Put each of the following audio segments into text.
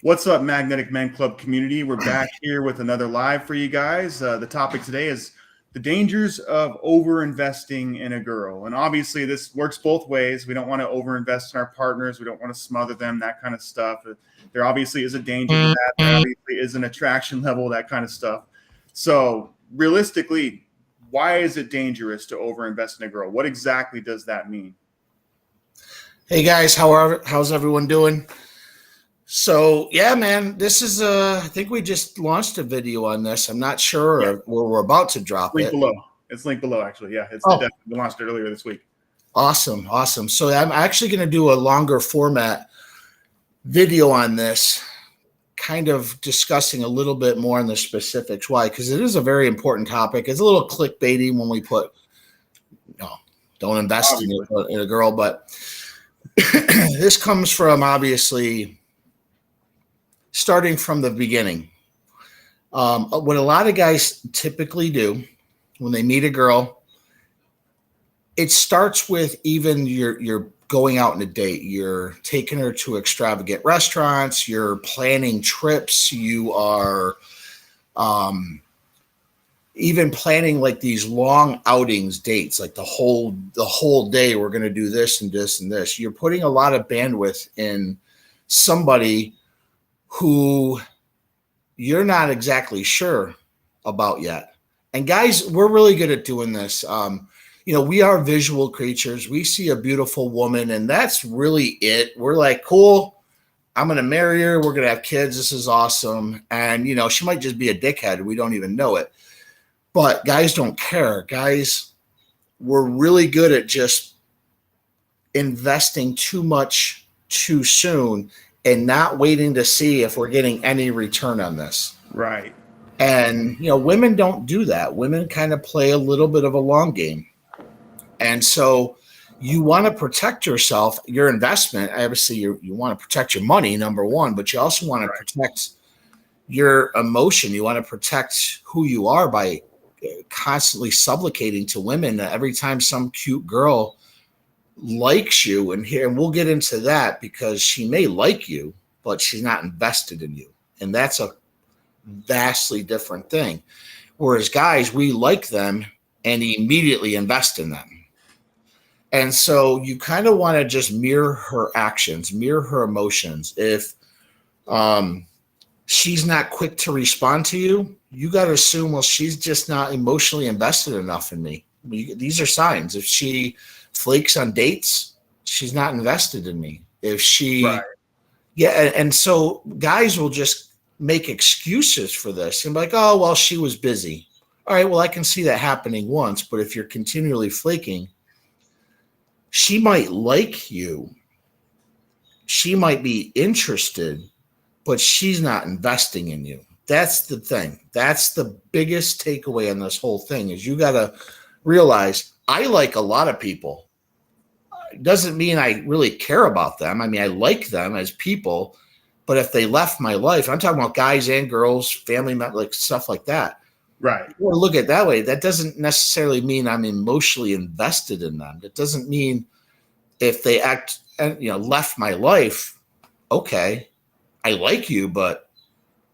What's up, Magnetic Men Club community? We're back here with another live for you guys. The topic today is the dangers of overinvesting in a girl. And obviously, this works both ways. We don't want to overinvest in our partners. We don't want to smother them, that kind of stuff. There obviously is a danger to that. There obviously is an attraction level, that kind of stuff. So realistically, why is it dangerous to overinvest in a girl? What exactly does that mean? Hey guys, how's everyone doing? So yeah, man, this is I think we just launched a video on this. I'm not sure where we're about to drop Link it. below. It's linked below, actually. Yeah, we launched it earlier this week. Awesome. So I'm actually going to do a longer format video on this, kind of discussing a little bit more on the specifics. Why? Because it is a very important topic. It's a little clickbaity when we put, don't invest in a girl, but this comes from obviously starting from the beginning. What a lot of guys typically do when they meet a girl, it starts with even you're going out on a date. You're taking her to extravagant restaurants. You're planning trips. You are even planning like these long outings, dates, like the whole day. We're going to do this and this and this. You're putting a lot of bandwidth in somebody who you're not exactly sure about yet. And guys, we're really good at doing this. We are visual creatures. We see a beautiful woman, and that's really it. We're like, cool, I'm going to marry her. We're going to have kids. This is awesome. And, she might just be a dickhead. We don't even know it. But guys don't care. Guys, we're really good at just investing too much too soon and not waiting to see if we're getting any return on this. Right. And, women don't do that. Women kind of play a little bit of a long game. And so you want to protect yourself, your investment. Obviously, you want to protect your money, number one, but you also want to protect your emotion. You want to protect who you are by constantly supplicating to women every time some cute girl likes you, and we'll get into that, because she may like you, but she's not invested in you, and that's a vastly different thing. Whereas guys, we like them and immediately invest in them, and so you kind of want to just mirror her actions, mirror her emotions. If she's not quick to respond to you, you got to assume, well, she's just not emotionally invested enough in me. These are signs. If she flakes on dates, she's not invested in me. If she, and so guys will just make excuses for this and be like, oh, well, she was busy. All right, well, I can see that happening once, but if you're continually flaking, she might like you. She might be interested, but she's not investing in you. That's the thing. That's the biggest takeaway on this whole thing, is you got to realize I like a lot of people. It doesn't mean I really care about them. I mean, I like them as people, but if they left my life, I'm talking about guys and girls, family members, like stuff like that. Right. Or look at it that way. That doesn't necessarily mean I'm emotionally invested in them. It doesn't mean if they left my life, okay, I like you, but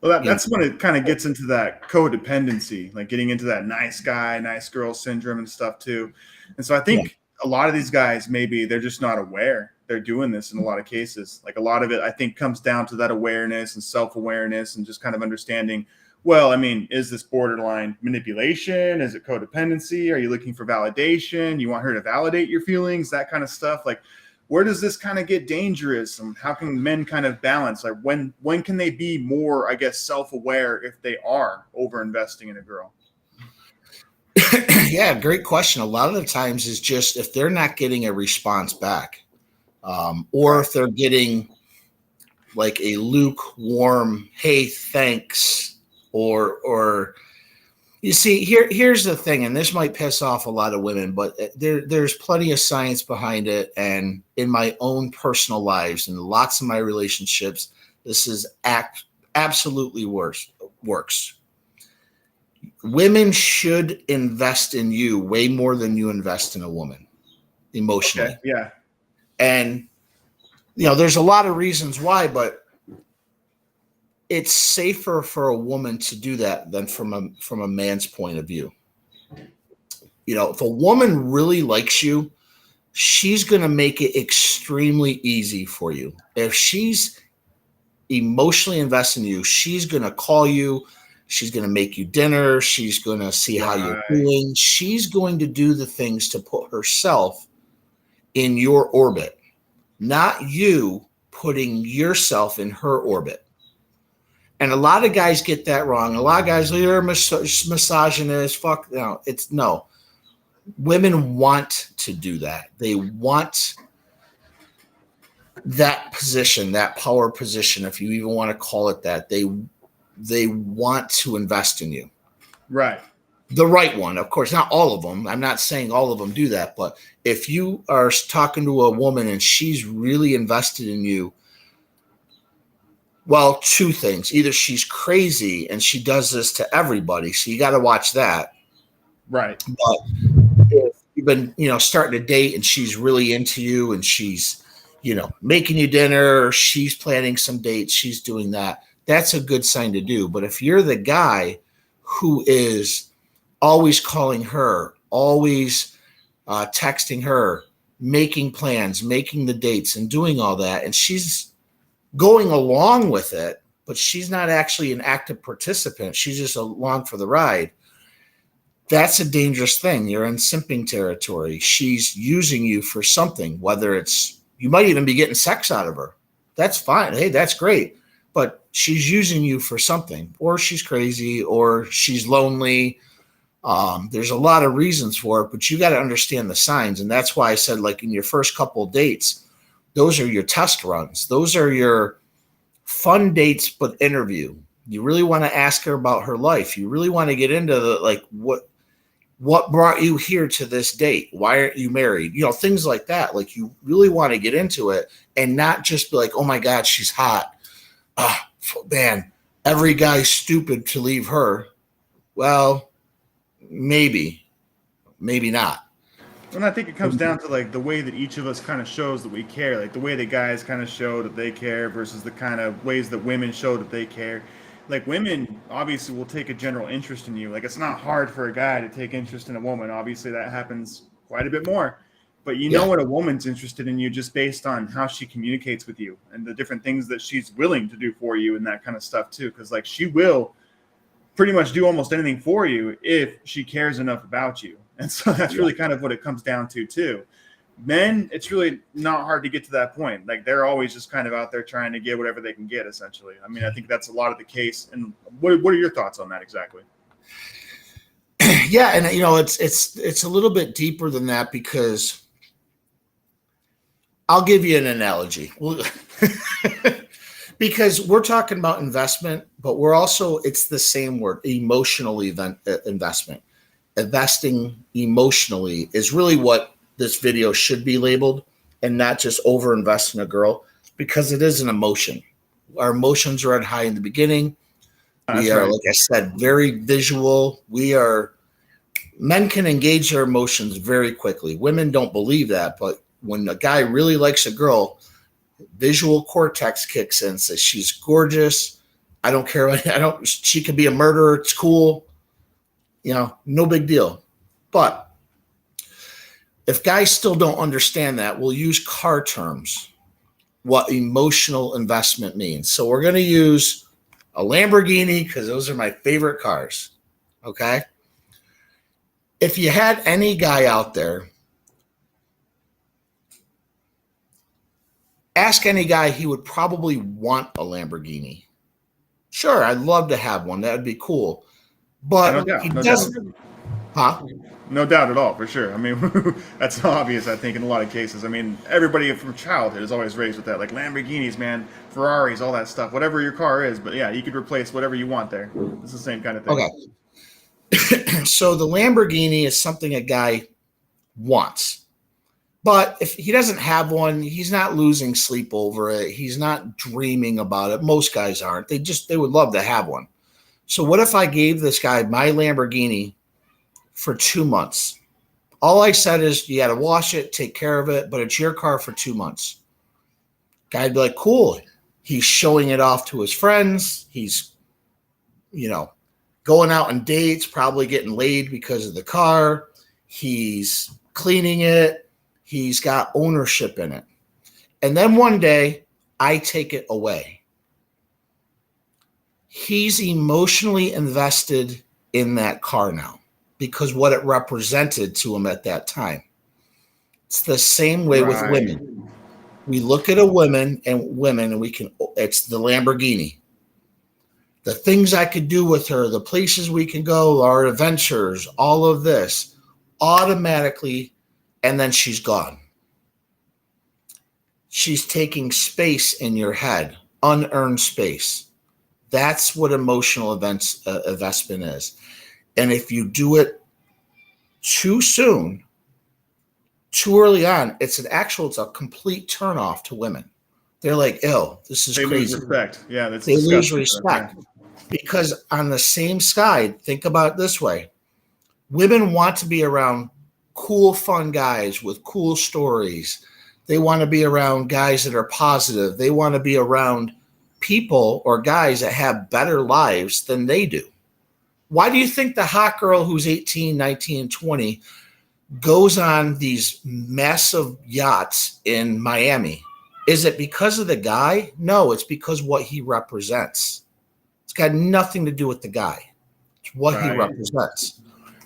that's when it kind of gets into that codependency, like getting into that nice guy, nice girl syndrome and stuff too. And so I think a lot of these guys, maybe they're just not aware they're doing this in a lot of cases. Like a lot of it, I think, comes down to that awareness and self-awareness and just kind of understanding, well, I mean, is this borderline manipulation? Is it codependency? Are you looking for validation? You want her to validate your feelings, that kind of stuff. Like, where does this kind of get dangerous, and how can men kind of balance? Like when can they be more, I guess, self-aware if they are over-investing in a girl? Yeah, great question. A lot of the times is just if they're not getting a response back, or if they're getting like a lukewarm, hey, thanks, or you see, here's the thing, and this might piss off a lot of women, but there's plenty of science behind it. And in my own personal lives and lots of my relationships, this is absolutely works. Women should invest in you way more than you invest in a woman emotionally. Okay, yeah. And, there's a lot of reasons why, but it's safer for a woman to do that than from a man's point of view. You know, if a woman really likes you, she's going to make it extremely easy for you. If she's emotionally invested in you, she's going to call you. She's going to make you dinner. She's going to see how you're doing. She's going to do the things to put herself in your orbit, not you putting yourself in her orbit. And a lot of guys get that wrong. A lot of guys, you're a misogynist. Fuck no. It's no. Women want to do that. They want that position, that power position, if you even want to call it that. They want to invest in you. Right. The right one, of course, not all of them. I'm not saying all of them do that, but if you are talking to a woman and she's really invested in you, well, two things. Either she's crazy and she does this to everybody, so you got to watch that. Right. But if you've been, starting to date and she's really into you and she's, making you dinner, or she's planning some dates, she's doing that, that's a good sign to do. But if you're the guy who is always calling her, always texting her, making plans, making the dates and doing all that, and she's going along with it, but she's not actually an active participant, she's just along for the ride, that's a dangerous thing. You're in simping territory. She's using you for something, whether it's, you might even be getting sex out of her. That's fine. Hey, that's great. But she's using you for something, or she's crazy, or she's lonely. There's a lot of reasons for it, but you got to understand the signs. And that's why I said, like, in your first couple of dates, those are your test runs. Those are your fun dates, but interview. You really want to ask her about her life. You really want to get into the, like, what brought you here to this date? Why aren't you married? Things like that. Like, you really want to get into it and not just be like, oh my God, she's hot. Man, every guy's stupid to leave her. Well, maybe not. And I think it comes down to, like, the way that each of us kind of shows that we care, like the way the guys kind of show that they care versus the kind of ways that women show that they care. Like, women obviously will take a general interest in you. Like, it's not hard for a guy to take interest in a woman. Obviously, that happens quite a bit more. But you know what a woman's interested in you just based on how she communicates with you and the different things that she's willing to do for you and that kind of stuff too. Because, like, she will pretty much do almost anything for you if she cares enough about you. And so that's really kind of what it comes down to too. Men, it's really not hard to get to that point. Like, they're always just kind of out there trying to get whatever they can get, essentially. I mean, I think that's a lot of the case. And what are your thoughts on that exactly? Yeah, and it's a little bit deeper than that, because I'll give you an analogy. Because we're talking about investment, but we're also, it's the same word, emotional investment. Investing emotionally is really what this video should be labeled, and not just over invest in a girl, because it is an emotion. Our emotions are at high in the beginning. We are, like I said, very visual. Men can engage their emotions very quickly. Women don't believe that, but when a guy really likes a girl, visual cortex kicks in, says she's gorgeous. I don't care. She could be a murderer. It's cool. No big deal. But if guys still don't understand that, we'll use car terms, what emotional investment means. So we're going to use a Lamborghini because those are my favorite cars. Okay. If you had any guy out there, ask any guy, he would probably want a Lamborghini. Sure, I'd love to have one. That would be cool. But he doesn't. Huh? No doubt at all, for sure. I mean, that's obvious, I think, in a lot of cases. I mean, everybody from childhood is always raised with that. Like, Lamborghinis, man, Ferraris, all that stuff, whatever your car is. But yeah, you could replace whatever you want there. It's the same kind of thing. Okay. So the Lamborghini is something a guy wants. But if he doesn't have one, he's not losing sleep over it. He's not dreaming about it. Most guys aren't. They would love to have one. So what if I gave this guy my Lamborghini for 2 months? All I said is, you got to wash it, take care of it, but it's your car for 2 months. Guy'd be like, cool. He's showing it off to his friends. He's, going out on dates, probably getting laid because of the car. He's cleaning it. He's got ownership in it. And then one day, I take it away. He's emotionally invested in that car now because what it represented to him at that time. It's the same way with women. We look at women and it's the Lamborghini. The things I could do with her, the places we can go, our adventures, all of this automatically, and then she's gone. She's taking space in your head, unearned space. That's what emotional investment is. And if you do it too soon, too early on, it's a complete turnoff to women. They're like, ew, this is crazy. Lose respect. Yeah, they lose respect. Because on the same side, think about it this way. Women want to be around cool, fun guys with cool stories. They want to be around guys that are positive. They want to be around people or guys that have better lives than they do. Why do you think the hot girl who's 18, 19, 20 goes on these massive yachts in Miami? Is it because of the guy? No, it's because what he represents. It's got nothing to do with the guy. It's what he represents.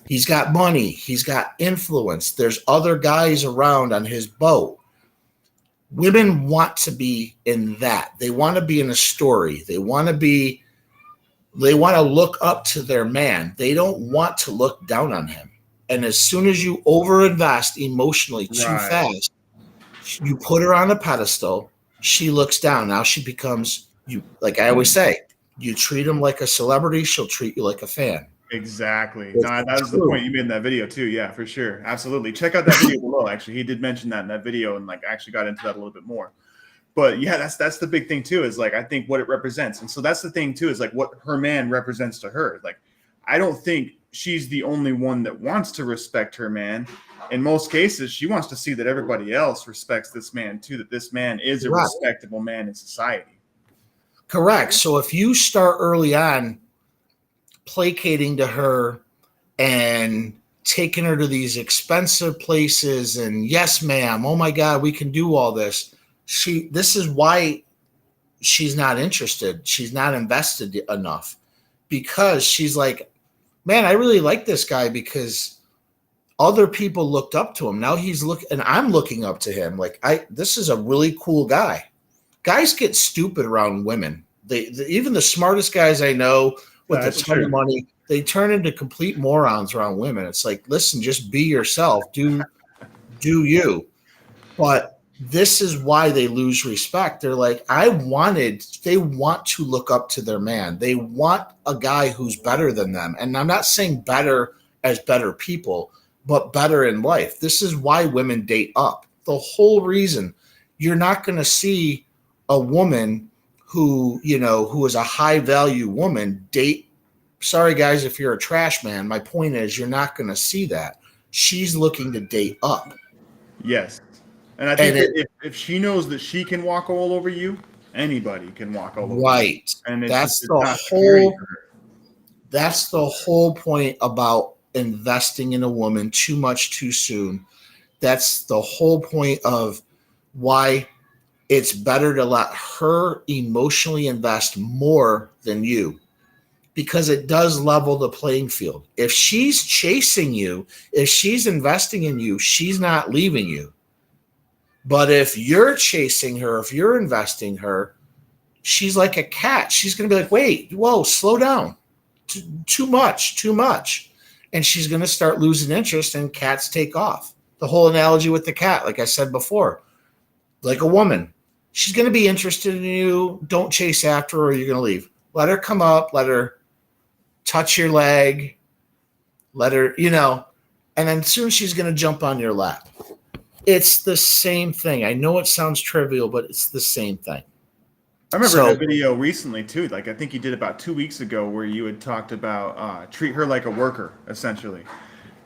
He's got money. He's got influence. There's other guys around on his boat. Women want to be in that. They want to be in a story. They want to look up to their man. They don't want to look down on him. And as soon as you overinvest emotionally too fast, you put her on a pedestal, she looks down. Now she becomes, like I always say, you treat him like a celebrity, she'll treat you like a fan. Exactly. No, that was the point you made in that video too. Yeah, for sure. Absolutely. Check out that video below. Actually, he did mention that in that video and actually got into that a little bit more. But yeah, that's the big thing too, is I think what it represents. And so that's the thing too, is what her man represents to her. I don't think she's the only one that wants to respect her man. In most cases, she wants to see that everybody else respects this man too, that this man is a respectable man in society. Correct. So if you start early on placating to her and taking her to these expensive places and yes, ma'am, oh my God, we can do all this. This is why she's not interested. She's not invested enough because she's like, man, I really like this guy because other people looked up to him. Now and I'm looking up to him. This is a really cool guy. Guys get stupid around women. Even the smartest guys I know with a ton of money, they turn into complete morons around women. It's listen, just be yourself. Do you. But this is why they lose respect. They're like, they want to look up to their man. They want a guy who's better than them. And I'm not saying better as better people, but better in life. This is why women date up. The whole reason you're not going to see a woman who is a high value woman date. Sorry guys, if you're a trash man, my point is you're not going to see that. She's looking to date up. Yes. And I think if she knows that she can walk all over you, anybody can walk all over you. Right. And that's the whole point about investing in a woman too much too soon. That's the whole point of why it's better to let her emotionally invest more than you, because it does level the playing field. If she's chasing you, if she's investing in you, she's not leaving you. But if you're chasing her, if you're investing her, she's like a cat. She's going to be like, wait, whoa, slow down. Too much. And she's going to start losing interest and cats take off. The whole analogy with the cat, like I said before, like a woman, she's going to be interested in you. Don't chase after her or you're going to leave. Let her come up. Let her touch your leg. Let her, and then soon she's going to jump on your lap. It's the same thing. I know it sounds trivial, but it's the same thing. I remember that video recently too. I think you did about 2 weeks ago where you had talked about treat her like a worker, essentially,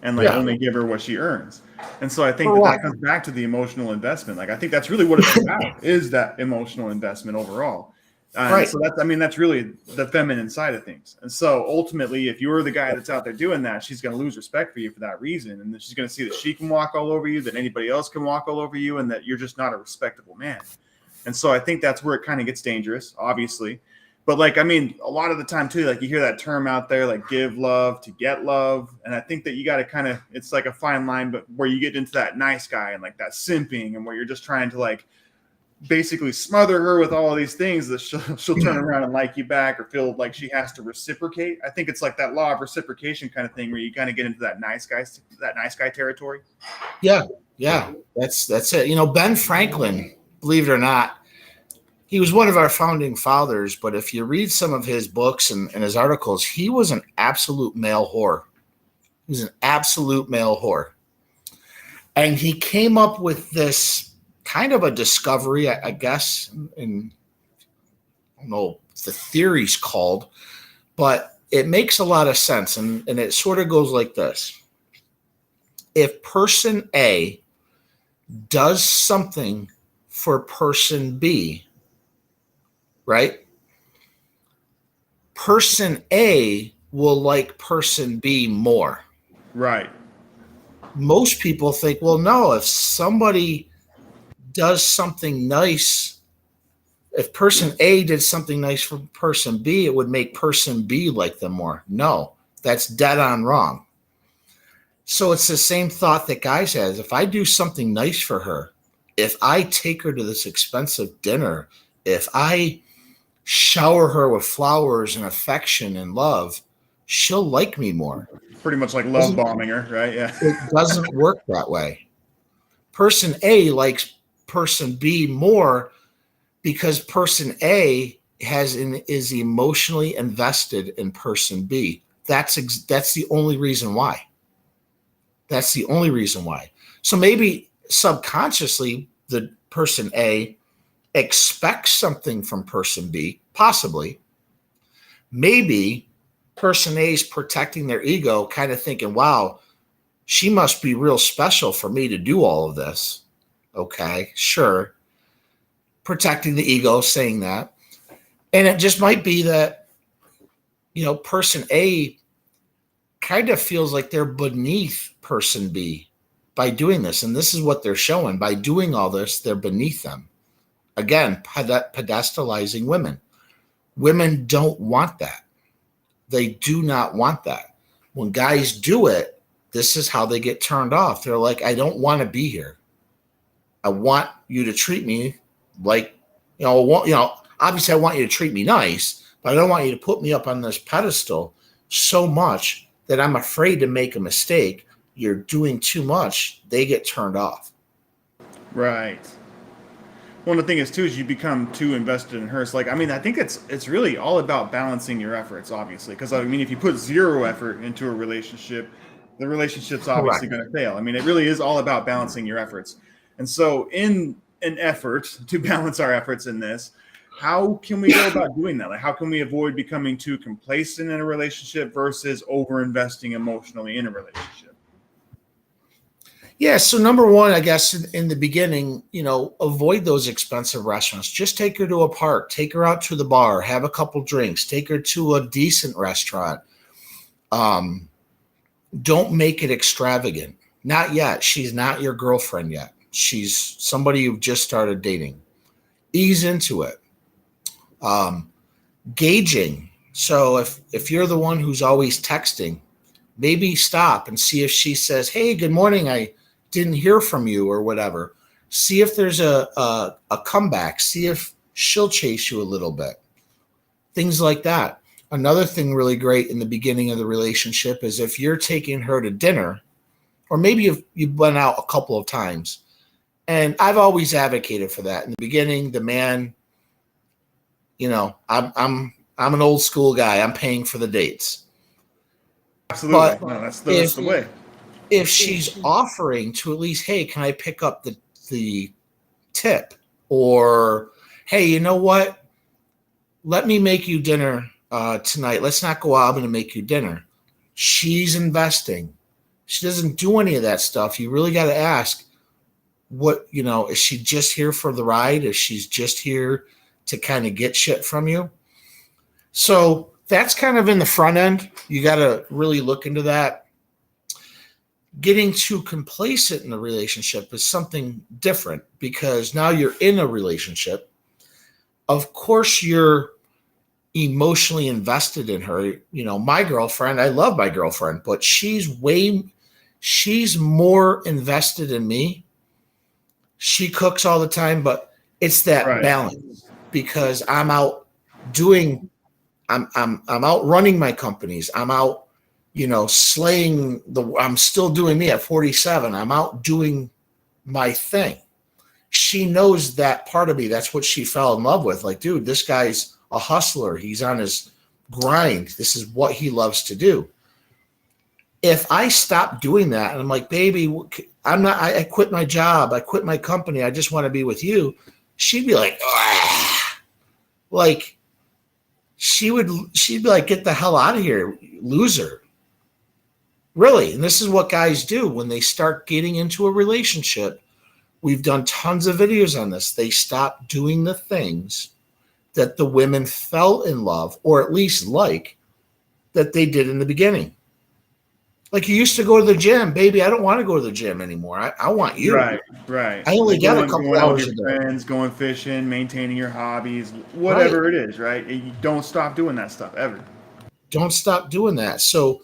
and only give her what she earns. And so I think that comes back to the emotional investment. I think that's really what it's about, is that emotional investment overall. And Right. so that's, I mean, that's really the feminine side of things. And so ultimately, if you're the guy that's out there doing that, she's going to lose respect for you for that reason. And then she's going to see that she can walk all over you, that anybody else can walk all over you, and that you're just not a respectable man. And so I think that's where it kind of gets dangerous, obviously. But like, I mean, a lot of the time too, like you hear that term out there, like give love to get love. And I think that you got to kind of, it's like a fine line, but where you get into that nice guy and like that simping and where you're just trying to like basically smother her with all of these things that she'll turn around and like you back or feel like she has to reciprocate. I think it's like that law of reciprocation kind of thing where you kind of get into that nice guy territory. Yeah. Yeah. That's it. You know, Ben Franklin, believe it or not, he was one of our founding fathers, but if you read some of his books and his articles, he was an absolute male whore. He was an absolute male whore. And he came up with this kind of a discovery, I guess, in I don't know what the theory's called, but it makes a lot of sense. And it sort of goes like this. If person A does something for person B, right? Person A will like person B more. Right. Most people think, well, no, if somebody does something nice, if person A did something nice for person B, it would make person B like them more. No, that's dead on wrong. So it's the same thought that guys has. If I do something nice for her, if I take her to this expensive dinner, if I shower her with flowers and affection and love, she'll like me more. Pretty much like love bombing her, right? Yeah. It doesn't work that way. Person A likes person B more because person A is emotionally invested in person B. That's the only reason why. That's the only reason why. So maybe subconsciously the person A expects something from person B, possibly. Maybe person A is protecting their ego, kind of thinking, wow, she must be real special for me to do all of this. Okay, sure. Protecting the ego, saying that. And it just might be that, you know, person A kind of feels like they're beneath person B by doing this. And this is what they're showing. By doing all this, they're beneath them. Again, pedestalizing women. Women don't want that. They do not want that. When guys do it, this is how they get turned off. They're like, I don't want to be here. I want you to treat me like, obviously I want you to treat me nice, but I don't want you to put me up on this pedestal so much that I'm afraid to make a mistake. You're doing too much. They get turned off. Right. One of the things too is you become too invested in her. It's like, I mean, I think it's really all about balancing your efforts, obviously. Because I mean, if you put zero effort into a relationship, the relationship's obviously Correct. going to fail. I mean, it really is all about balancing your efforts. And so, in an effort to balance our efforts in this, how can we go about doing that? Like, how can we avoid becoming too complacent in a relationship versus over investing emotionally in a relationship? Yeah. So number one, I guess in the beginning, avoid those expensive restaurants. Just take her to a park, take her out to the bar, have a couple drinks, take her to a decent restaurant. Don't make it extravagant. Not yet. She's not your girlfriend yet. She's somebody you've just started dating. Ease into it. Gauging. So if you're the one who's always texting, maybe stop and see if she says, hey, good morning, I didn't hear from you or whatever. See if there's a comeback. See if she'll chase you a little bit. Things like that. Another thing really great in the beginning of the relationship is if you're taking her to dinner, or maybe you've went out a couple of times. And I've always advocated for that. In the beginning, the man, I'm an old school guy. I'm paying for the dates. Absolutely. But No, that's the way. If she's offering to at least, hey, can I pick up the tip? Or, hey, you know what? Let me make you dinner tonight. Let's not go out. I'm going to make you dinner. She's investing. She doesn't do any of that stuff. You really got to ask, is she just here for the ride? Is she's just here to kind of get shit from you. So that's kind of in the front end. You got to really look into that. Getting too complacent in a relationship is something different because now you're in a relationship. Of course, you're emotionally invested in her. You know, my girlfriend, I love my girlfriend, but she's more invested in me. She cooks all the time, but it's that balance because I'm out doing, I'm out running my companies. I'm out, you know, I'm still doing me at 47. I'm out doing my thing. She knows that part of me. That's what she fell in love with. Like, dude, this guy's a hustler. He's on his grind. This is what he loves to do. If I stop doing that and I'm like, baby, I quit my job. I quit my company. I just want to be with you. She'd be like, ah. Like she'd be like, get the hell out of here, loser. Really. And this is what guys do when they start getting into a relationship. We've done tons of videos on this. They stop doing the things that the women fell in love, or at least like, that they did in the beginning. Like you used to go to the gym, baby. I don't want to go to the gym anymore. I want you. Right. I only like got a couple hours with your friends, going fishing, maintaining your hobbies, whatever it is, right? You don't stop doing that stuff ever. Don't stop doing that. So,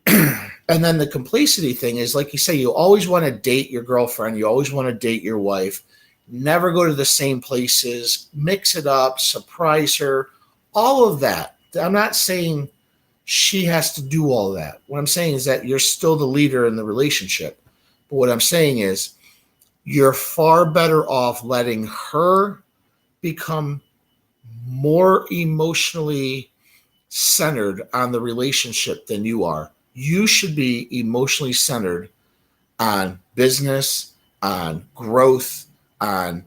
and then the complacency thing is, like you say, you always want to date your girlfriend. You always want to date your wife. Never go to the same places. Mix it up. Surprise her. All of that. I'm not saying she has to do all that. What I'm saying is that you're still the leader in the relationship. But what I'm saying is you're far better off letting her become more emotionally centered on the relationship than you are. You should be emotionally centered on business, on growth, on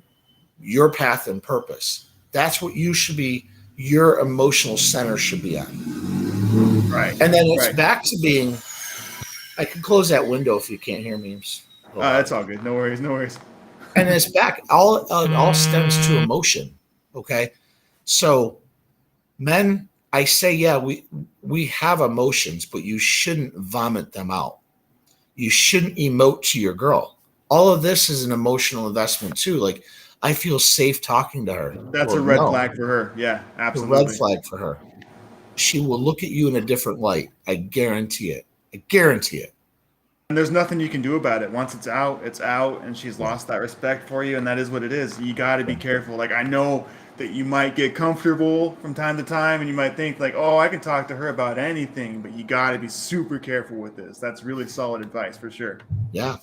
your path and purpose. That's what you should be, your emotional center should be on. Right. And then it's back to being, I can close that window if you can't hear me. That's all good. No worries. And it's back. All stems to emotion. Okay. So men, I say, yeah, we have emotions, but you shouldn't vomit them out. You shouldn't emote to your girl. All of this is an emotional investment too. Like, I feel safe talking to her. That's a red flag for her. Yeah, absolutely. A red flag for her. She will look at you in a different light. I guarantee it. I guarantee it. And there's nothing you can do about it. Once it's out, and she's lost that respect for you, and that is what it is. You got to be careful. Like, I know that you might get comfortable from time to time, and you might think like, oh, I can talk to her about anything, but you got to be super careful with this. That's really solid advice for sure. Yeah.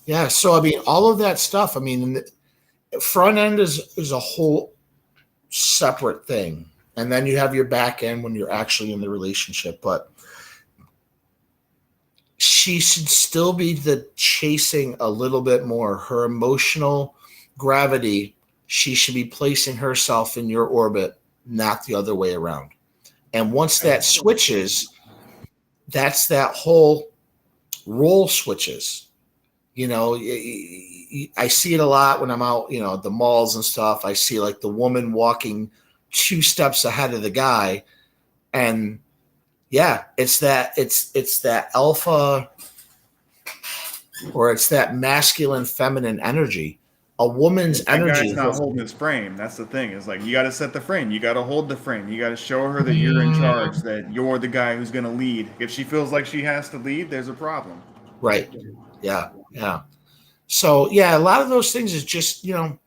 Yeah. So, I mean, all of that stuff, I mean, the front end is a whole separate thing. And then you have your back end when you're actually in the relationship. But she should still be chasing a little bit more. Her emotional gravity, she should be placing herself in your orbit, not the other way around. And once that switches, that's that whole role switches. You know, I see it a lot when I'm out, you know, at the malls and stuff. I see like the woman walking 2 steps ahead of the guy. And yeah, it's that alpha, or it's that masculine feminine energy. A woman's energy is not holding his frame. That's the thing. Is like, you got to set the frame. You got to hold the frame. You got to show her that you're in charge, that you're the guy who's going to lead. If she feels like she has to lead, there's a problem. Right. Yeah. Yeah. So yeah, a lot of those things is just, you know,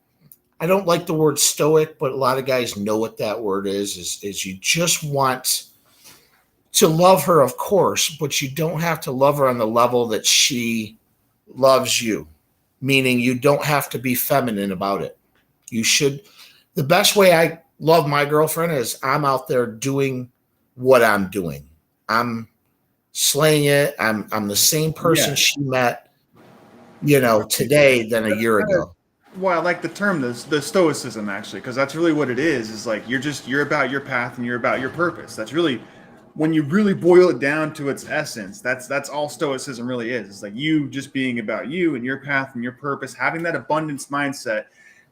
I don't like the word stoic, but a lot of guys know what that word is you just want to love her, of course, but you don't have to love her on the level that she loves you, meaning you don't have to be feminine about it. You should. The best way I love my girlfriend is I'm out there doing what I'm doing. I'm slaying it. I'm the same person she met, you know, today than a year ago. Well, I like the term, the stoicism, actually, because that's really what it is. Is like you're about your path and you're about your purpose. That's really, when you really boil it down to its essence, that's all stoicism really is. It's like you just being about you and your path and your purpose, having that abundance mindset,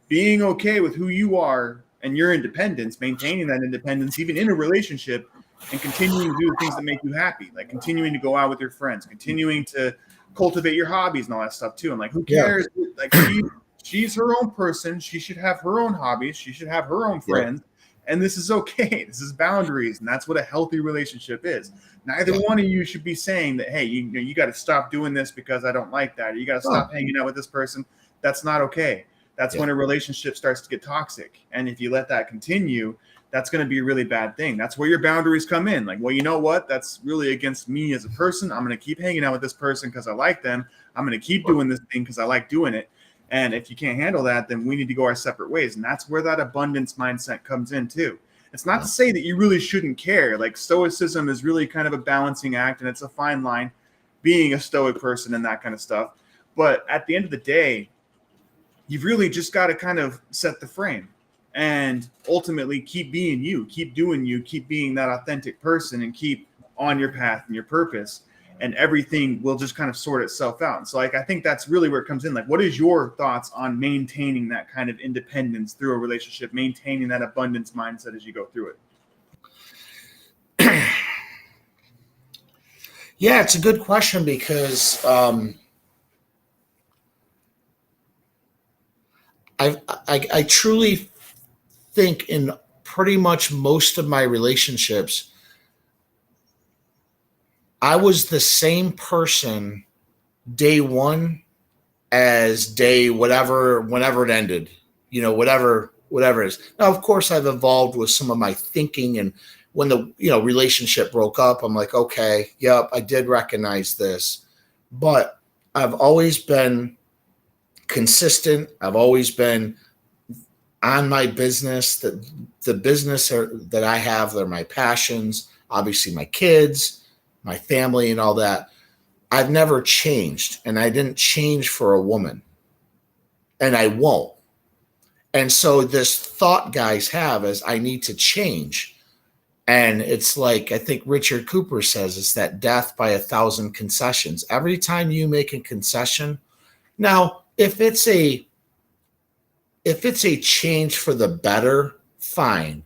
being okay with who you are and your independence, maintaining that independence, even in a relationship, and continuing to do the things that make you happy, like continuing to go out with your friends, continuing to cultivate your hobbies and all that stuff too. And like, who Yeah. cares? Like she's her own person. She should have her own hobbies. She should have her own Yeah. friends. And this is okay. This is boundaries. And that's what a healthy relationship is. Neither Yeah. one of you should be saying that, hey, you got to stop doing this because I don't like that. Or you got to stop hanging out with this person. That's not okay. That's when a relationship starts to get toxic. And if you let that continue, that's going to be a really bad thing. That's where your boundaries come in. Like, well, you know what? That's really against me as a person. I'm going to keep hanging out with this person because I like them. I'm going to keep doing this thing because I like doing it. And if you can't handle that, then we need to go our separate ways. And that's where that abundance mindset comes in too. It's not to say that you really shouldn't care. Like, stoicism is really kind of a balancing act, and it's a fine line being a stoic person and that kind of stuff. But at the end of the day, you've really just got to kind of set the frame and ultimately keep being you, keep doing you, keep being that authentic person, and keep on your path and your purpose, and everything will just kind of sort itself out. And so like, I think that's really where it comes in. Like, what is your thoughts on maintaining that kind of independence through a relationship, maintaining that abundance mindset as you go through it? Yeah, it's a good question because I truly think in pretty much most of my relationships, I was the same person day one as day whatever, whenever it ended, whatever it is. Now, of course, I've evolved with some of my thinking, and when the relationship broke up, I'm like, okay, yep, I did recognize this, but I've always been consistent. I've always been on my business, the business that I have, they're my passions, obviously my kids, my family, and all that. I've never changed, and I didn't change for a woman, and I won't. And so this thought guys have is I need to change. And it's like, I think Richard Cooper says, it's that death by 1,000 concessions. Every time you make a concession, now, if it's a change for the better, fine.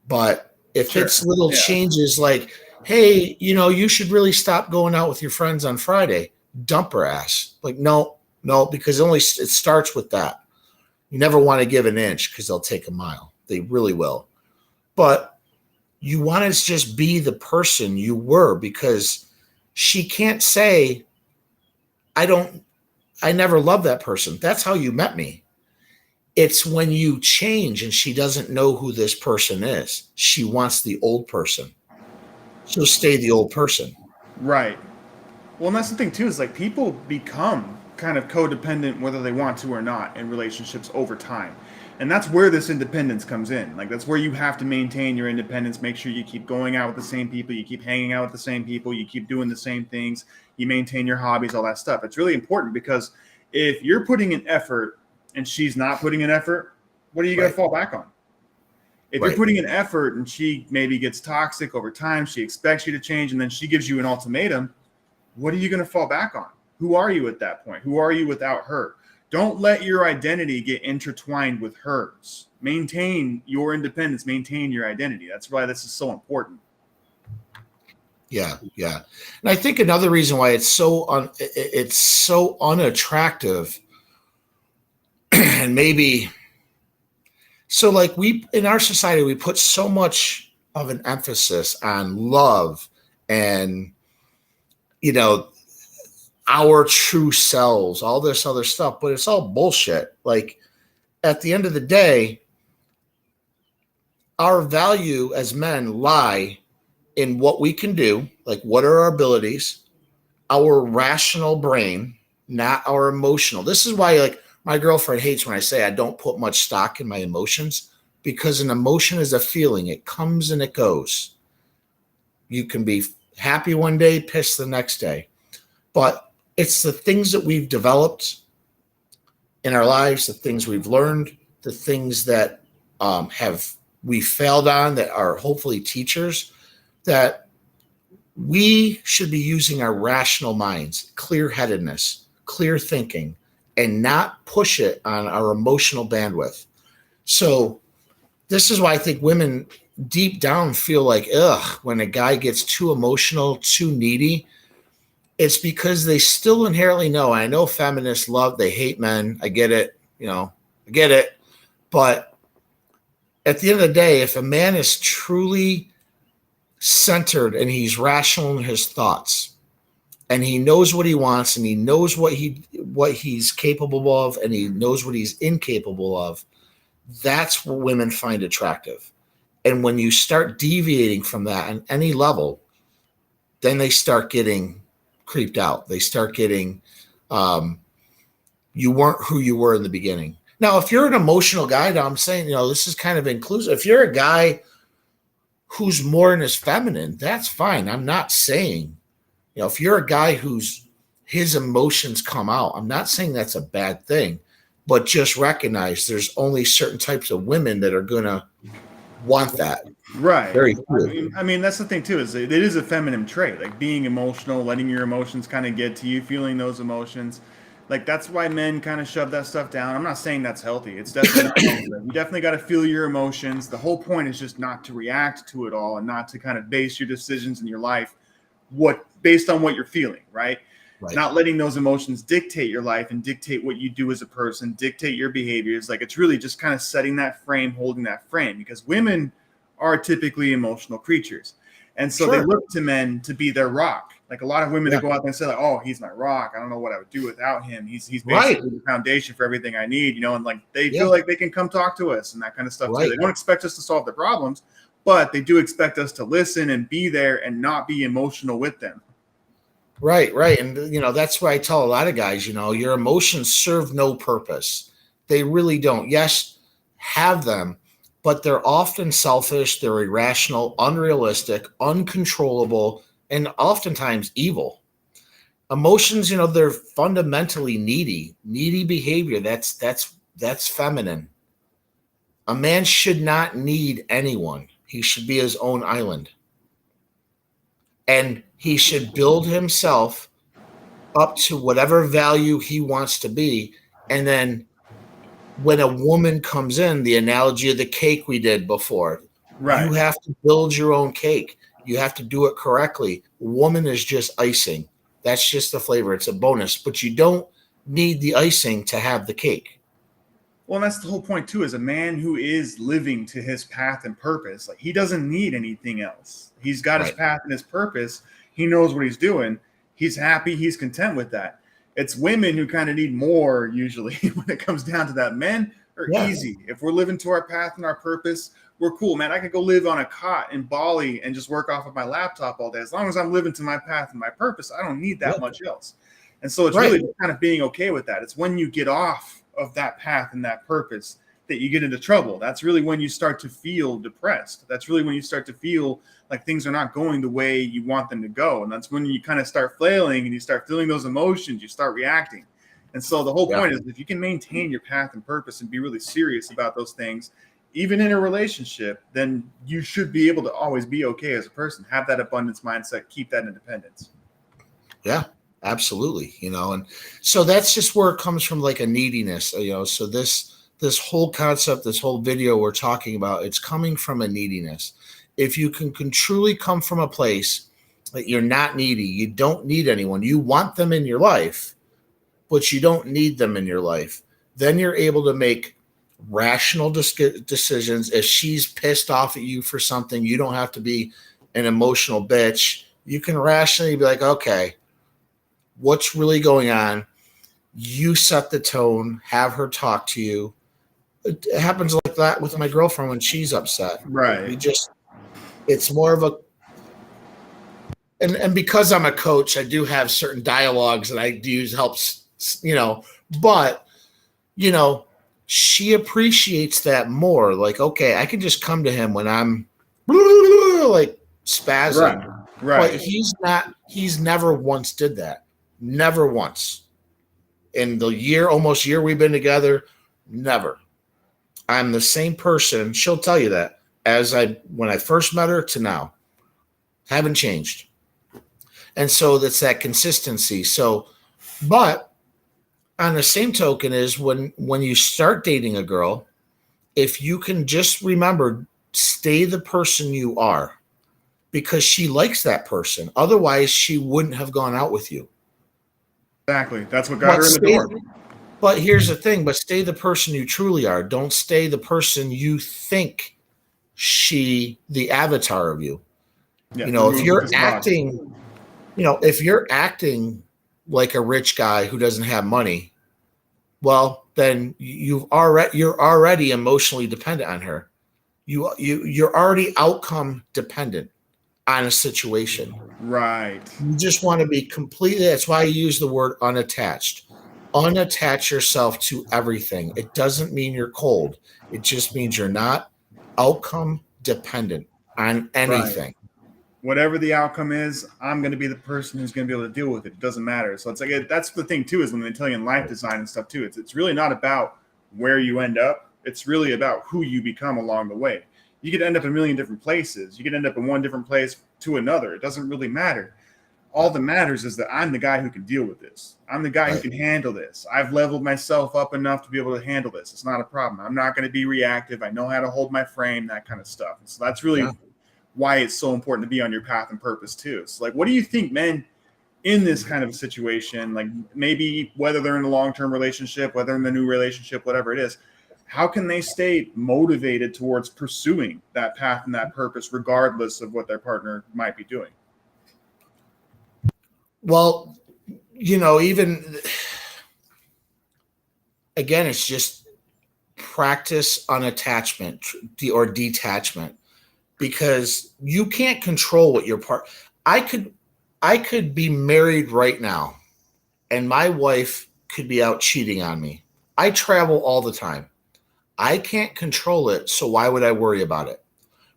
But if it's little changes like, hey, you should really stop going out with your friends on Friday, dump her ass. Like, no, because it starts with that. You never want to give an inch because they'll take a mile. They really will. But you want to just be the person you were, because she can't say, I never loved that person. That's how you met me. It's when you change and she doesn't know who this person is. She wants the old person. She'll stay the old person. Right. Well, and that's the thing too, is like, people become kind of codependent whether they want to or not in relationships over time. And that's where this independence comes in. Like, that's where you have to maintain your independence, make sure you keep going out with the same people, you keep hanging out with the same people, you keep doing the same things, you maintain your hobbies, all that stuff. It's really important, because if you're putting in effort and she's not putting in effort, what are you going to fall back on? If you're putting in effort and she maybe gets toxic over time, she expects you to change, and then she gives you an ultimatum, what are you going to fall back on? Who are you at that point? Who are you without her? Don't let your identity get intertwined with hers. Maintain your independence, maintain your identity. That's why this is so important. Yeah. And I think another reason why it's so unattractive, and maybe so, like, we in our society, we put so much of an emphasis on love and our true selves, all this other stuff, but it's all bullshit. Like, at the end of the day, our value as men lie in what we can do, like what are our abilities, our rational brain, not our emotional. This is why, like, my girlfriend hates when I say I don't put much stock in my emotions, because an emotion is a feeling. It comes and it goes. You can be happy one day, pissed the next day. But it's the things that we've developed in our lives, the things we've learned, the things that we failed on that are hopefully teachers, that we should be using our rational minds, clear-headedness, clear thinking, and not push it on our emotional bandwidth. So This is why I think women deep down feel like, ugh, when a guy gets too emotional, too needy. It's because they still inherently know. I know feminists they hate men. I get it. I get it. But at the end of the day, if a man is truly centered and he's rational in his thoughts and he knows what he wants and he knows what he's capable of and he knows what he's incapable of, that's what women find attractive. And when you start deviating from that on any level, then they start getting creeped out. They start getting, you weren't who you were in the beginning. Now, if you're an emotional guy, now I'm saying, this is kind of inclusive. If you're a guy who's more in his feminine, that's fine. I'm not saying, if you're a guy his emotions come out, I'm not saying that's a bad thing, but just recognize there's only certain types of women that are going to want that. Right. Very cool. I mean, that's the thing too, is it is a feminine trait, like being emotional, letting your emotions kind of get to you, feeling those emotions. Like that's why men kind of shove that stuff down. I'm not saying that's healthy. It's definitely not healthy. You definitely got to feel your emotions. The whole point is just not to react to it all and not to kind of base your decisions in your life based on what you're feeling, right? Not letting those emotions dictate your life and dictate what you do as a person, dictate your behaviors. Like it's really just kind of setting that frame, holding that frame, because women are typically emotional creatures. And so they look to men to be their rock. Like a lot of women that go out there and say like, oh, he's my rock. I don't know what I would do without him. He's basically the foundation for everything I need, and like they feel like they can come talk to us and that kind of stuff too. They don't expect us to solve their problems, but they do expect us to listen and be there and not be emotional with them. Right. And, that's why I tell a lot of guys, your emotions serve no purpose. They really don't. Yes, have them, but they're often selfish. They're irrational, unrealistic, uncontrollable, and oftentimes evil. Emotions, they're fundamentally needy behavior. That's feminine. A man should not need anyone. He should be his own island. And he should build himself up to whatever value he wants to be. And then when a woman comes in, the analogy of the cake we did before, you have to build your own cake. You have to do it correctly. Woman is just icing. That's just the flavor. It's a bonus, but you don't need the icing to have the cake. Well, that's the whole point too, is a man who is living to his path and purpose. Like he doesn't need anything else. He's got his path and his purpose. He knows what he's doing. He's happy. He's content with that. It's women who kind of need more usually when it comes down to that. Men are easy. If we're living to our path and our purpose, we're cool, man. I could go live on a cot in Bali and just work off of my laptop all day. As long as I'm living to my path and my purpose, I don't need that much else. And so it's really kind of being okay with that. It's when you get off of that path and that purpose that you get into trouble. That's really when you start to feel depressed. That's really when you start to feel like things are not going the way you want them to go. And that's when you kind of start flailing and you start feeling those emotions, you start reacting. And so the whole point is, if you can maintain your path and purpose and be really serious about those things, even in a relationship, then you should be able to always be okay as a person, have that abundance mindset, keep that independence. Yeah, absolutely. And so that's just where it comes from, like a neediness, so this whole concept, this whole video we're talking about, it's coming from a neediness. If you can truly come from a place that you're not needy, you don't need anyone, you want them in your life, but you don't need them in your life, then you're able to make rational decisions. If she's pissed off at you for something, you don't have to be an emotional bitch. You can rationally be like, okay, what's really going on? You set the tone, have her talk to you. It happens like that with my girlfriend when she's upset. Right. It's more of a, and because I'm a coach, I do have certain dialogues that I do use helps, but, she appreciates that more. Like, okay, I can just come to him when I'm like spazzing. Right. But he's never once did that. Never once. In the almost year we've been together, never. I'm the same person. She'll tell you that when I first met her to now. Haven't changed. And so that's that consistency. So, but on the same token is when you start dating a girl if you can just remember, stay the person you are, because she likes that person. Otherwise, she wouldn't have gone out with you. Exactly. That's what got But her in the stay, door. but here's the thing, but stay the person you truly are. Don't stay the person you think the avatar of you. Yeah, You know, if remove the you're facade. acting, if you're acting like a rich guy who doesn't have money, well, then you're already emotionally dependent on her. You're already outcome dependent on a situation. Right. You just want to be completely, that's why I use the word unattached. Unattach yourself to everything. It doesn't mean you're cold. It just means you're not outcome dependent on Right. anything. Whatever the outcome is, I'm going to be the person who's going to be able to deal with it. It doesn't matter. So it's like that's the thing too, is when they tell you in life design and stuff too. It's really not about where you end up. It's really about who you become along the way. You could end up in a million different places. You could end up in one different place to another. It doesn't really matter. All that matters is that I'm the guy who can deal with this. I'm the guy who can handle this. I've leveled myself up enough to be able to handle this. It's not a problem. I'm not going to be reactive. I know how to hold my frame, that kind of stuff. And so that's really why it's so important to be on your path and purpose too. So like, what do you think men in this kind of a situation, like maybe whether they're in a long-term relationship, whether in the new relationship, whatever it is, how can they stay motivated towards pursuing that path and that purpose, regardless of what their partner might be doing? Well, even again, it's just practice unattachment or detachment, because you can't control what your part. I could be married right now and my wife could be out cheating on me. I travel all the time. I can't control it, so why would I worry about it?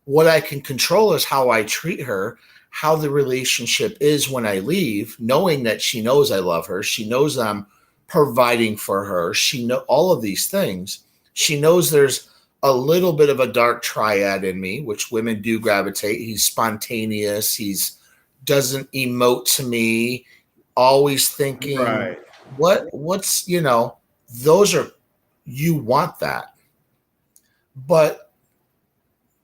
What I can control is how I treat her, how the relationship is when I leave, knowing that she knows I love her. She knows I'm providing for her. She know all of these things. She knows there's a little bit of a dark triad in me, which women do gravitate. He's spontaneous. He's doesn't emote to me, always thinking, Right. what's, those are, you want that. But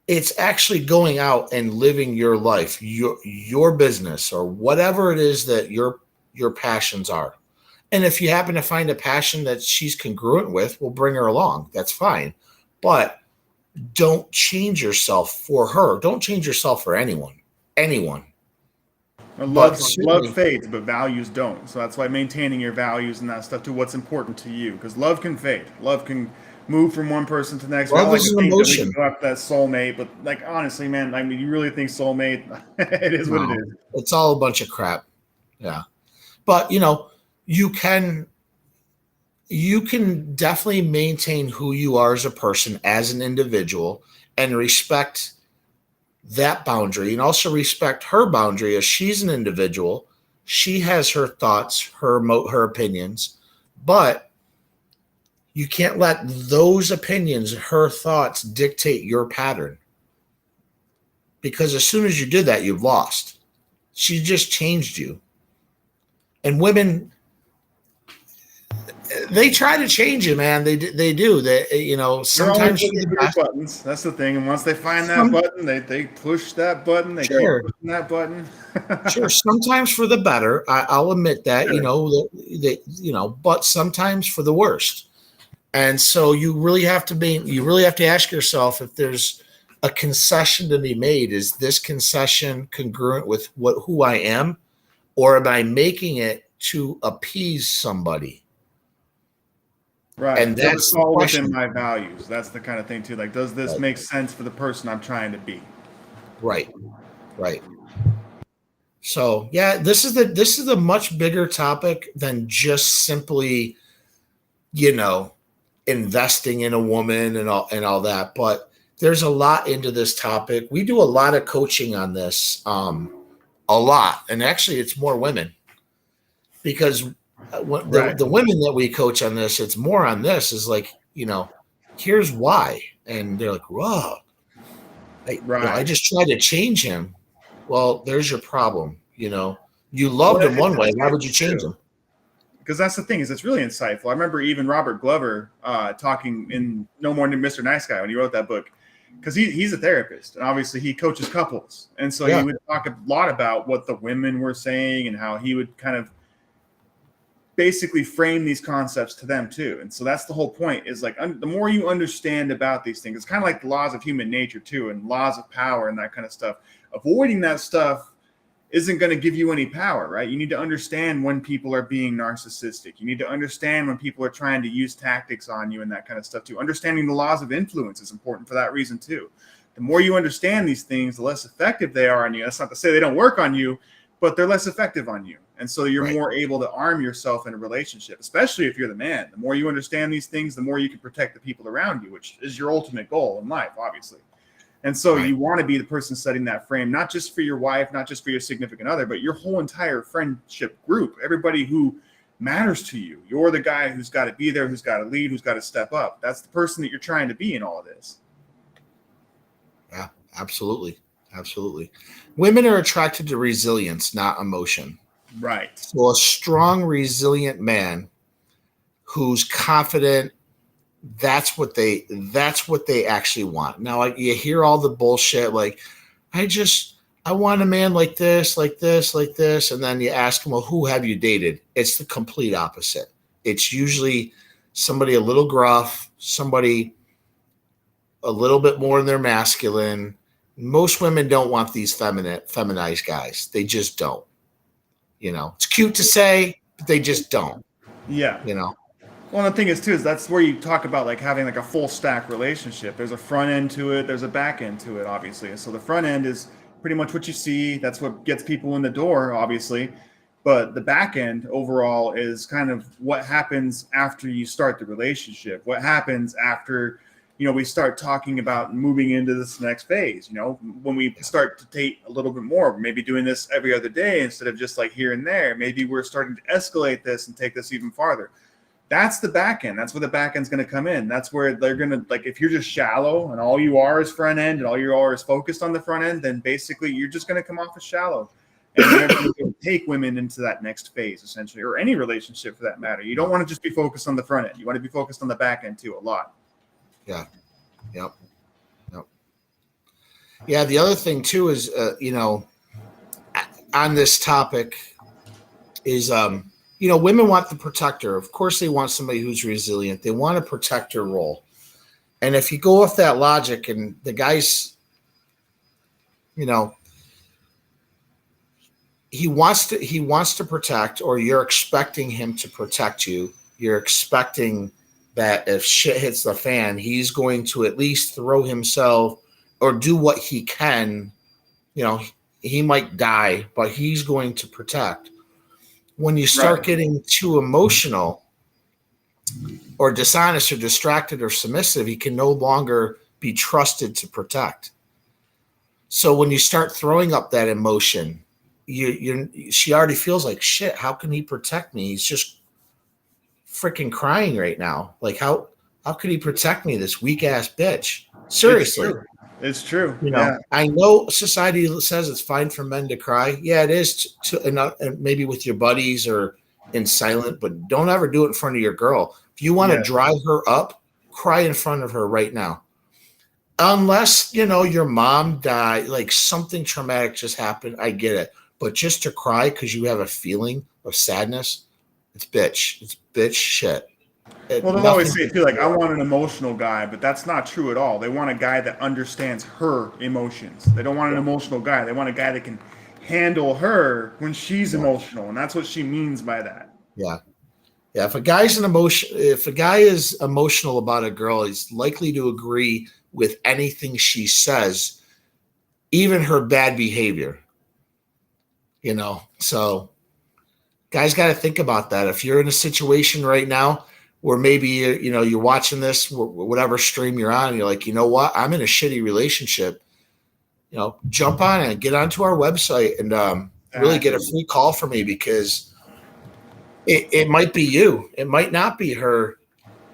it's actually going out and living your life, your business, or whatever it is that your passions are. And if you happen to find a passion that she's congruent with, we'll bring her along. That's fine. But don't change yourself for her. Don't change yourself for anyone. Anyone. But Love certainly, fades, but values don't. So that's why maintaining your values and that stuff to what's important to you, because love can fade. Love can move from one person to the next. We all love like is to an think that we can emotion. go after that soulmate, but like honestly, man, I mean, you really think soulmate? It is what it No, is. it's all a bunch of crap. Yeah. But you can you can definitely maintain who you are as a person, as an individual, and respect that boundary, and also respect her boundary as she's an individual. She has her thoughts, her opinions, but you can't let those opinions, her thoughts, dictate your pattern, because as soon as you did that, you've lost. She just changed you. And women, they try to change you, man. They do. They're always Sometimes for looking the for your best. buttons. That's the thing. And once they find that Some, button, they push that button. They keep sure, pushing that button. sure. Sometimes for the better. I'll admit that. Sure. But sometimes for the worst. And so you really have to ask yourself if there's a concession to be made. Is this concession congruent with who I am, or am I making it to appease somebody? Right. And Does it that's the fall within question. my values? That's the kind of thing too. Like, does this Right, make sense for the person I'm trying to be? right, right. So yeah, this is a much bigger topic than just simply, you know, investing in a woman and all that. But there's a lot into this topic. We do a lot of coaching on this, a lot, and actually, it's more women, because Right. the women that we coach on this, it's more on this is like, here's why, and they're like, whoa, I Right. just tried to change him. Well, there's your problem. You loved Well, him one way. it's Why would you change true. him? because that's the thing is it's really insightful. I remember even Robert Glover talking in No More Than Mr. Nice Guy when he wrote that book, because he's a therapist and obviously he coaches couples, and so he would talk a lot about what the women were saying and how he would kind of basically frame these concepts to them too. And so that's the whole point, is like the more you understand about these things, it's kind of like the laws of human nature too, and laws of power and that kind of stuff. Avoiding that stuff isn't going to give you any power, right? You need to understand when people are being narcissistic. You need to understand when people are trying to use tactics on you and that kind of stuff too. Understanding the laws of influence is important for that reason too. The more you understand these things, the less effective they are on you. That's not to say they don't work on you, but they're less effective on you. And so you're more able to arm yourself in a relationship, especially if you're the man. The more you understand these things, the more you can protect the people around you, which is your ultimate goal in life, obviously. And so you want to be the person setting that frame, not just for your wife, not just for your significant other, but your whole entire friendship group, everybody who matters to you. You're the guy who's got to be there, who's got to lead, who's got to step up. That's the person that you're trying to be in all of this. Yeah, absolutely. Absolutely. Women are attracted to resilience, not emotion. Right. So a strong, resilient man who's confident, that's what they actually want. Now you hear all the bullshit like, I want a man like this, like this, like this. And then you ask them, well, who have you dated? It's the complete opposite. It's usually somebody a little gruff, somebody a little bit more in their masculine. Most women don't want these feminized guys. They just don't. It's cute to say, but they just don't. Yeah. Well, the thing is too, is that's where you talk about like having like a full stack relationship. There's a front end to it. There's a back end to it, obviously. And so the front end is pretty much what you see. That's what gets people in the door, obviously. But the back end overall is kind of what happens after you start the relationship. What happens after, we start talking about moving into this next phase, when we start to date a little bit more, maybe doing this every other day instead of just like here and there. Maybe we're starting to escalate this and take this even farther. That's the back end. That's where the back end's going to come in. That's where they're going to, like, if you're just shallow and all you are is front end and all you are is focused on the front end, then basically you're just going to come off as shallow. And you're going to take women into that next phase, essentially, or any relationship for that matter. You don't want to just be focused on the front end. You want to be focused on the back end too, a lot. Yeah. Yep. Yeah. The other thing too is, on this topic is, women want the protector. Of course, they want somebody who's resilient. They want a protector role. And if you go off that logic and the guy's, he wants to protect, or you're expecting him to protect you. You're expecting that if shit hits the fan, he's going to at least throw himself or do what he can. He might die, but he's going to protect. When you start getting too emotional or dishonest or distracted or submissive, he can no longer be trusted to protect. So when you start throwing up that emotion, she already feels like, shit, how can he protect me? He's just freaking crying right now. Like, how could he protect me, this weak ass bitch? Seriously. It's true. I know society says it's fine for men to cry. Yeah, it is and maybe with your buddies or in silent, but don't ever do it in front of your girl. If you want to drive her up, cry in front of her right now. Unless, your mom died, like something traumatic just happened. I get it. But just to cry because you have a feeling of sadness, it's bitch. It's bitch shit. Well, they'll always say too, like, I want an emotional guy, but that's not true at all. They want a guy that understands her emotions. They don't want an emotional guy. They want a guy that can handle her when she's emotional, and that's what she means by that. Yeah. If a guy is emotional about a girl, he's likely to agree with anything she says, even her bad behavior. So guys got to think about that. If you're in a situation right now where maybe you're watching this, whatever stream you're on, and you're like, you know what, I'm in a shitty relationship, jump on it, get onto our website and really get a free call for me, because it might be you. It might not be her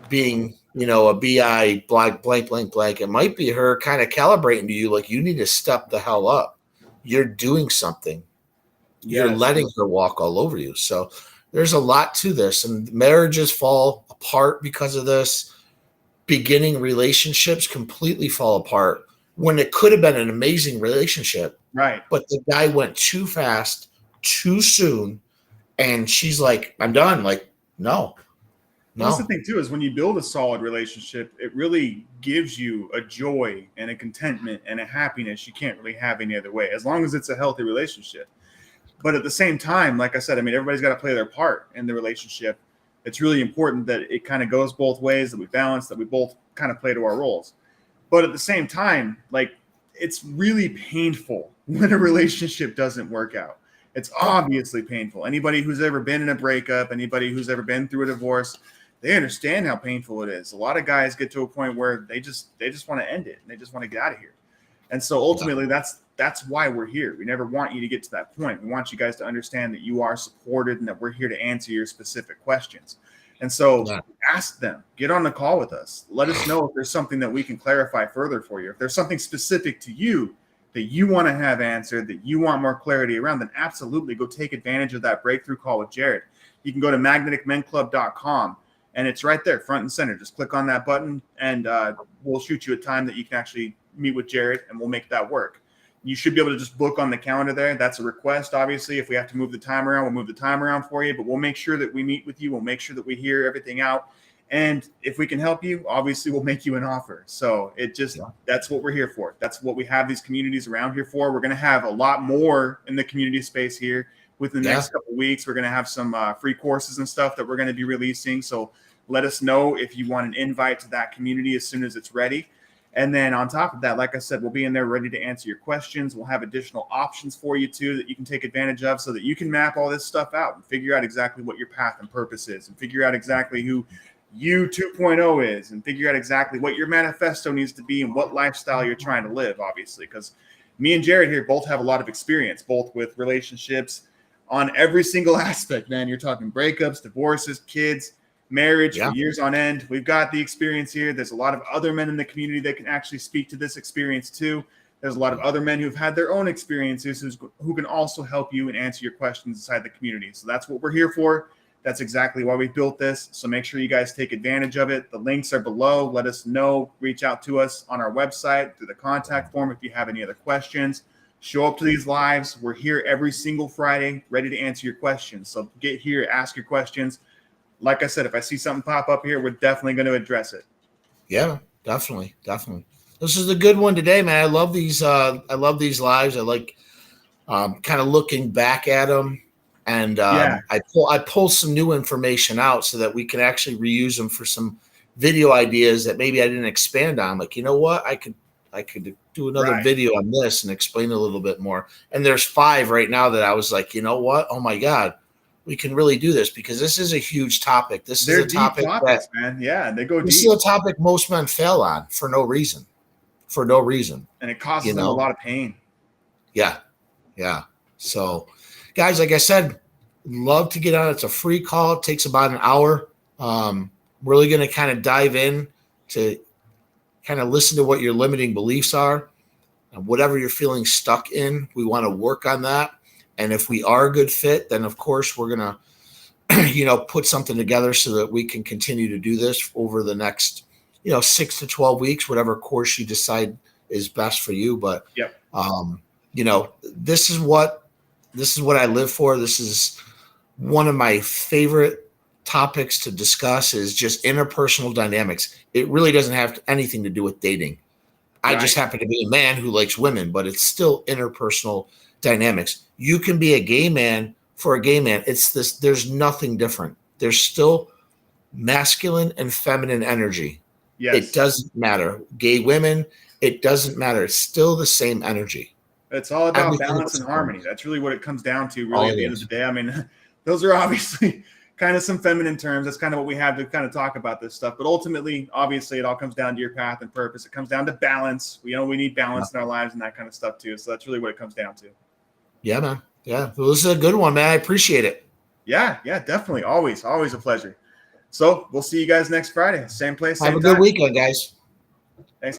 being, a BI blank, blank, blank, blank. It might be her kind of calibrating to you, like, you need to step the hell up. You're doing something. You're letting her walk all over you. So There's a lot to this, and marriages fall apart because of this. Beginning relationships completely fall apart when it could have been an amazing relationship, Right. but the guy went too fast, too soon, and she's like, "I'm done." Like, no, Well, that's the no, thing too, is when you build a solid relationship, it really gives you a joy and a contentment and a happiness you can't really have any other way, as long as it's a healthy relationship. But at the same time, like I said, I mean, everybody's got to play their part in the relationship. It's really important that it kind of goes both ways, that we balance, that we both kind of play to our roles. But at the same time, like, it's really painful when a relationship doesn't work out. It's obviously painful. Anybody who's ever been in a breakup, anybody who's ever been through a divorce, they understand how painful it is. A lot of guys get to a point where they just want to end it and they just want to get out of here. And so ultimately, that's why we're here. We never want you to get to that point. We want you guys to understand that you are supported and that we're here to answer your specific questions. And so yeah, ask them, get on the call with us. Let us know if there's something that we can clarify further for you. If there's something specific to you that you want to have answered, that you want more clarity around, then absolutely go take advantage of that breakthrough call with Jared. You can go to magneticmenclub.com and it's right there, front and center. Just click on that button and we'll shoot you a time that you can actually meet with Jared and we'll make that work. You should be able to just book on the calendar there. That's a request. Obviously, if we have to move the time around, we'll move the time around for you, but we'll make sure that we meet with you. We'll make sure that we hear everything out. And if we can help you, obviously we'll make you an offer. So that's what we're here for. That's what we have these communities around here for. We're going to have a lot more in the community space here within the next couple of weeks. We're going to have some free courses and stuff that we're going to be releasing. So let us know if you want an invite to that community as soon as it's ready. And then on top of that, like I said, we'll be in there ready to answer your questions. We'll have additional options for you too that you can take advantage of so that you can map all this stuff out and figure out exactly what your path and purpose is and figure out exactly who you 2.0 is and figure out exactly what your manifesto needs to be and what lifestyle you're trying to live, obviously. Because me and Jared here both have a lot of experience, both with relationships on every single aspect, man. You're talking breakups, divorces, kids, marriage for years on end. We've got the experience here. There's a lot of other men in the community that can actually speak to this experience too. There's a lot of other men who've had their own experiences who can also help you and answer your questions inside the community. So that's what we're here for. That's exactly why we built this. So make sure you guys take advantage of it. The links are below. Let us know. Reach out to us on our website through the contact form if you have any other questions. Show up to these lives. We're here every single Friday, ready to answer your questions. So get here, ask your questions. Like I said, if I see something pop up here, we're definitely going to address it. Yeah, definitely. This is a good one today, man. I love these. I love these lives. I like kind of looking back at them, and I pull some new information out so that we can actually reuse them for some video ideas that maybe I didn't expand on. Like, you know what, I could do another video on this and explain a little bit more. And there's 5 right now that I was like, you know what, oh my God, we can really do this because this is a huge topic. This is a topic topics, man. Yeah, they go deep. This is a topic most men fail on for no reason. And it causes them a lot of pain. Yeah. So, guys, like I said, love to get on. It's a free call. It takes about an hour. Really going to kind of dive in to kind of listen to what your limiting beliefs are and whatever you're feeling stuck in. We want to work on that. And if we are a good fit, then of course we're going to, put something together so that we can continue to do this over the next, 6 to 12 weeks, whatever course you decide is best for you. But, this is what I live for. This is one of my favorite topics to discuss is just interpersonal dynamics. It really doesn't have anything to do with dating. I just happen to be a man who likes women, but it's still interpersonal dynamics. You can be a gay man for a gay man. It's this, there's nothing different. There's still masculine and feminine energy. Yes. It doesn't matter. Gay women, it doesn't matter. It's still the same energy. It's all about balance and harmony. That's really what it comes down to, really, at the end of the day. I mean, those are obviously kind of some feminine terms. That's kind of what we have to kind of talk about this stuff. But ultimately, obviously, it all comes down to your path and purpose. It comes down to balance. We need balance in our lives and that kind of stuff too. So that's really what it comes down to. Yeah, man. Yeah. Well, this is a good one, man. I appreciate it. Yeah, definitely. Always a pleasure. So we'll see you guys next Friday. Same place, same time. Have a good weekend, guys. Thanks.